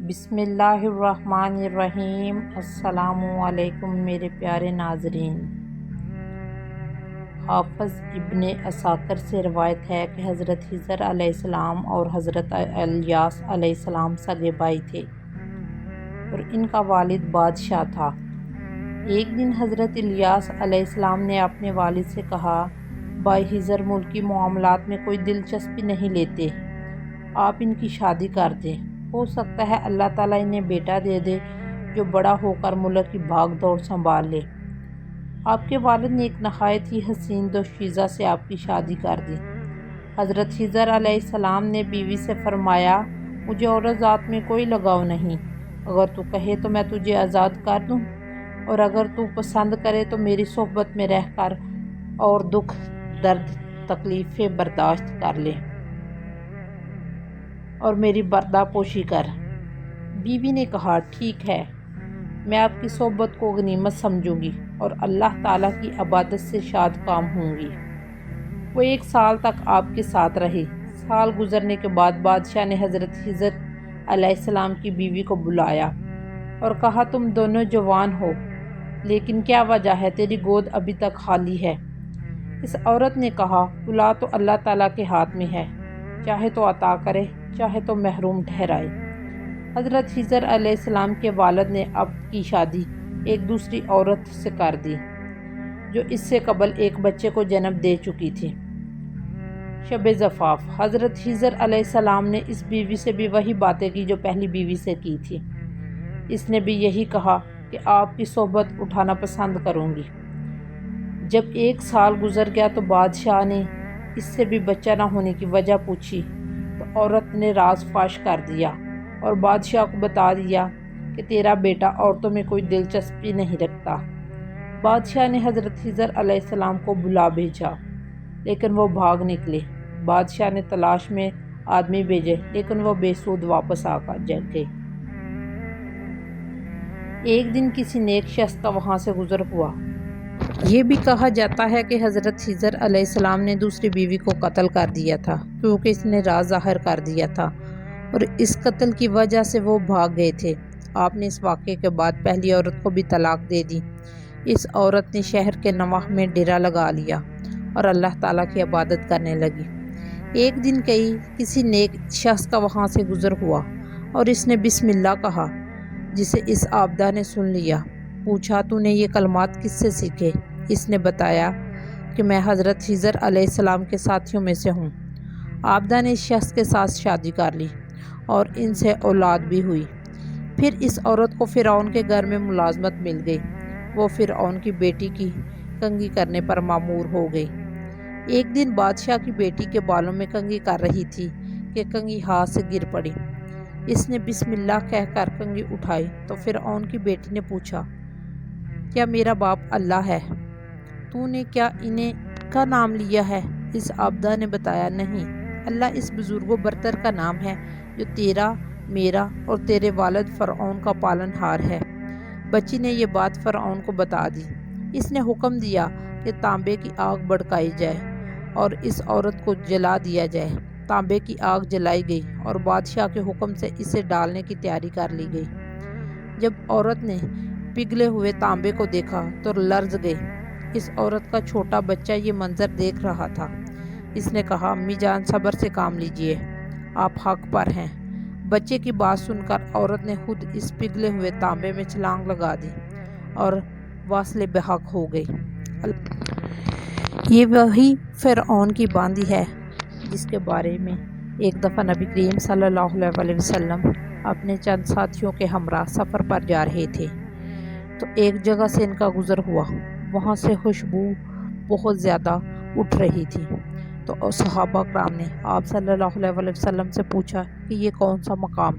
بسم اللہ الرحمن الرحیم۔ السلام علیکم میرے پیارے ناظرین۔ حافظ ابن عساکر سے روایت ہے کہ حضرت خضر علیہ السلام اور حضرت الیاس علیہ السلام سگے بھائی تھے اور ان کا والد بادشاہ تھا۔ ایک دن حضرت الیاس علیہ السلام نے اپنے والد سے کہا، بھائی خضر ملکی معاملات میں کوئی دلچسپی نہیں لیتے، آپ ان کی شادی کر دیں، ہو سکتا ہے اللہ تعالیٰ انہیں بیٹا دے دے جو بڑا ہو کر ملک کی بھاگ دوڑ سنبھال لے۔ آپ کے والد نے ایک نہایت ہی حسین دوشیزہ سے آپ کی شادی کر دی۔ حضرت خضر علیہ السلام نے بیوی سے فرمایا، مجھے عورت ذات میں کوئی لگاؤ نہیں، اگر تو کہے تو میں تجھے آزاد کر دوں، اور اگر تو پسند کرے تو میری صحبت میں رہ کر اور دکھ درد تکلیفیں برداشت کر لے اور میری پردہ پوشی کر۔ بیوی نے کہا، ٹھیک ہے، میں آپ کی صحبت کو غنیمت سمجھوں گی اور اللہ تعالیٰ کی عبادت سے شاد کام ہوں گی۔ وہ 1 سال تک آپ کے ساتھ رہی۔ سال گزرنے کے بعد بادشاہ نے حضرت خضر علیہ السلام کی بیوی کو بلایا اور کہا، تم دونوں جوان ہو، لیکن کیا وجہ ہے تیری گود ابھی تک خالی ہے؟ اس عورت نے کہا، اولاد تو اللہ تعالیٰ کے ہاتھ میں ہے، چاہے تو عطا کرے، چاہے تو محروم ٹھہرائے۔ حضرت خضر علیہ السلام کے والد نے اب کی شادی ایک دوسری عورت سے کر دی جو اس سے قبل ایک بچے کو جنم دے چکی تھی۔ شب زفاف، حضرت خضر علیہ السلام نے اس بیوی سے بھی وہی باتیں کی جو پہلی بیوی سے کی تھی۔ اس نے بھی یہی کہا کہ آپ کی صحبت اٹھانا پسند کروں گی۔ جب 1 سال گزر گیا تو بادشاہ نے اس سے بھی بچہ نہ ہونے کی وجہ پوچھی تو عورت نے راز فاش کر دیا اور بادشاہ کو بتا دیا کہ تیرا بیٹا عورتوں میں کوئی دلچسپی نہیں رکھتا۔ بادشاہ نے حضرت خضر علیہ السلام کو بلا بھیجا لیکن وہ بھاگ نکلے۔ بادشاہ نے تلاش میں آدمی بھیجے لیکن وہ بے سود واپس آ گئے۔ ایک دن کسی نیک شخص کا وہاں سے گزر ہوا۔ یہ بھی کہا جاتا ہے کہ حضرت خضر علیہ السلام نے دوسری بیوی کو قتل کر دیا تھا کیونکہ اس نے راز ظاہر کر دیا تھا اور اس قتل کی وجہ سے وہ بھاگ گئے تھے۔ آپ نے اس واقعے کے بعد پہلی عورت کو بھی طلاق دے دی۔ اس عورت نے شہر کے نواح میں ڈیرا لگا لیا اور اللہ تعالیٰ کی عبادت کرنے لگی۔ ایک دن کسی نیک شخص کا وہاں سے گزر ہوا اور اس نے بسم اللہ کہا، جسے اس عابدہ نے سن لیا۔ پوچھا، تو نے یہ کلمات کس سے سیکھے؟ اس نے بتایا کہ میں حضرت خضر علیہ السلام کے ساتھیوں میں سے ہوں۔ عابدہ نے اس شخص کے ساتھ شادی کر لی اور ان سے اولاد بھی ہوئی۔ پھر اس عورت کو فرعون کے گھر میں ملازمت مل گئی۔ وہ فرعون کی بیٹی کی کنگھی کرنے پر مامور ہو گئی۔ ایک دن بادشاہ کی بیٹی کے بالوں میں کنگھی کر رہی تھی کہ کنگھی ہاتھ سے گر پڑی۔ اس نے بسم اللہ کہہ کر کنگھی اٹھائی تو فرعون کی بیٹی نے پوچھا، کیا میرا باپ اللہ ہے؟ تو نے کیا انہیں کا نام لیا ہے؟ اس عابدہ نے بتایا، نہیں، اللہ اس بزرگ و برتر کا نام ہے جو تیرا، میرا اور تیرے والد فرعون کا پالن ہار ہے۔ بچی نے یہ بات فرعون کو بتا دی۔ اس نے حکم دیا کہ تانبے کی آگ بھڑکائی جائے اور اس عورت کو جلا دیا جائے۔ تانبے کی آگ جلائی گئی اور بادشاہ کے حکم سے اسے ڈالنے کی تیاری کر لی گئی۔ جب عورت نے پگھلے ہوئے تانبے کو دیکھا تو لرز گئی۔ اس عورت کا چھوٹا بچہ یہ منظر دیکھ رہا تھا۔ اس نے کہا، امی جان، صبر سے کام لیجئے، آپ حق پر ہیں۔ بچے کی بات سن کر عورت نے خود اس پگھلے ہوئے تانبے میں چھلانگ لگا دی اور واصل بحق ہو گئی۔ یہ وہی فرعون کی باندی ہے جس کے بارے میں ایک دفعہ نبی کریم صلی اللہ علیہ وسلم اپنے چند ساتھیوں کے ہمراہ سفر پر جا رہے تھے تو ایک جگہ سے ان کا گزر ہوا۔ وہاں سے خوشبو بہت زیادہ اٹھ رہی تھی تو صحابہ کرام نے آپ صلی اللہ علیہ وسلم سے پوچھا کہ یہ کون سا مقام ہے؟